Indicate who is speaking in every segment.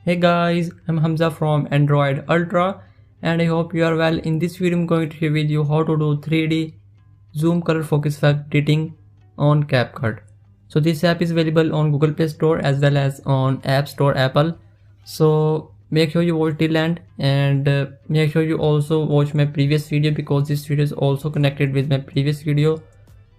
Speaker 1: Hey guys, I'm Hamza from Android Ultra and I hope you are well. In this video I'm going to share with you how to do 3D zoom color focus effect editing on Capcut. So this app is available on Google Play Store as well as on App Store Apple. So make sure you watch till end and make sure you also watch my previous video because this video is also connected with my previous video.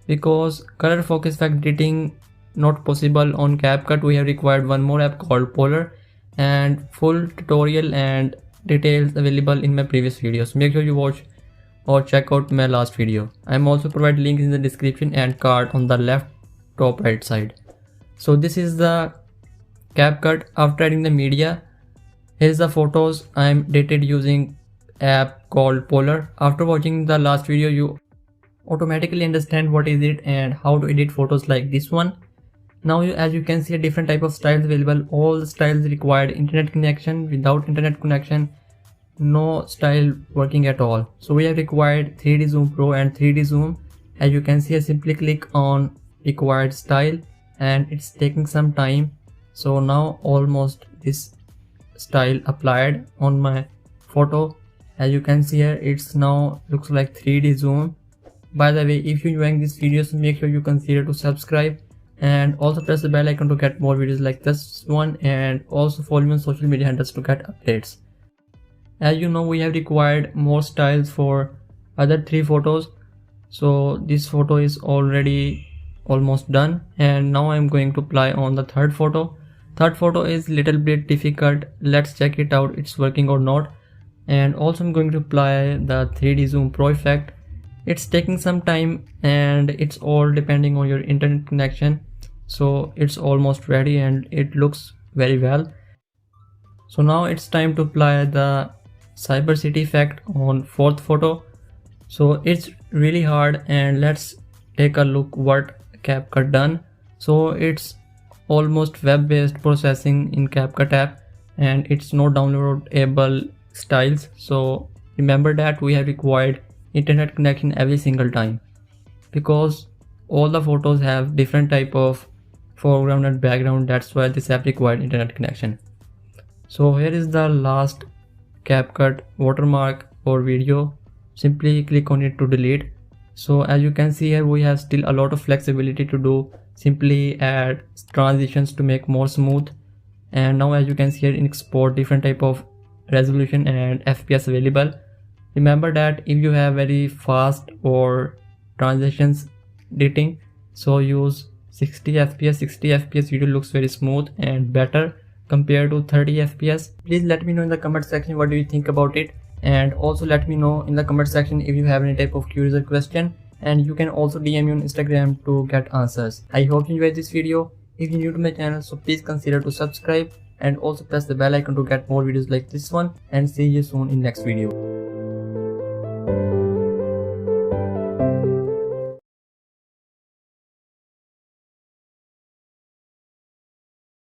Speaker 1: Because color focus effect editing not possible on Capcut, we have required one more app called Polar, and full tutorial and details available in my previous videos. Make sure you watch or check out my last video. I'm also provide links in the description and card on the left top right side. So this is the Capcut after adding the media. Here's the photos I'm dated using app called Polar. After watching the last video you automatically understand what is it and how to edit photos like this one. Now as you can see, a different type of styles available. All the styles required internet connection. Without internet connection, no style working at all. So we have required 3D Zoom Pro and 3D Zoom. As you can see, I simply click on required style and it's taking some time. So now almost this style applied on my photo. As you can see here, it's now looks like 3D Zoom. By the way, if you're enjoying this video, so make sure you consider to subscribe and also press the bell icon to get more videos like this one, and also follow me on social media handles to get updates. As you know, we have required more styles for other 3 photos. So this photo is already almost done and now I'm going to apply on the third photo. Third photo is little bit difficult. Let's check it out, it's working or not. And also I'm going to apply the 3D Zoom Pro effect. It's taking some time and it's all depending on your internet connection. So it's almost ready and it looks very well. So now it's time to apply the Cyber City effect on fourth photo. So it's really hard and let's take a look what Capcut done. So it's almost web-based processing in Capcut app and it's no downloadable styles. So remember that we have required internet connection every single time because all the photos have different type of foreground and background. That's why this app required internet connection. So here is the last Capcut watermark or video. Simply click on it to delete. So as you can see here, we have still a lot of flexibility to do. Simply add transitions to make more smooth. And now as you can see here, in export different type of resolution and FPS available. Remember that if you have very fast or transitions editing, so use 60 fps. 60 fps video looks very smooth and better compared to 30 fps. Please let me know in the comment section what do you think about it, and also let me know in the comment section if you have any type of curious or question, and you can also DM me on Instagram to get answers. I hope you enjoyed this video. If you're new to my channel, so please consider to subscribe and also press the bell icon to get more videos like this one, and see you soon in next video.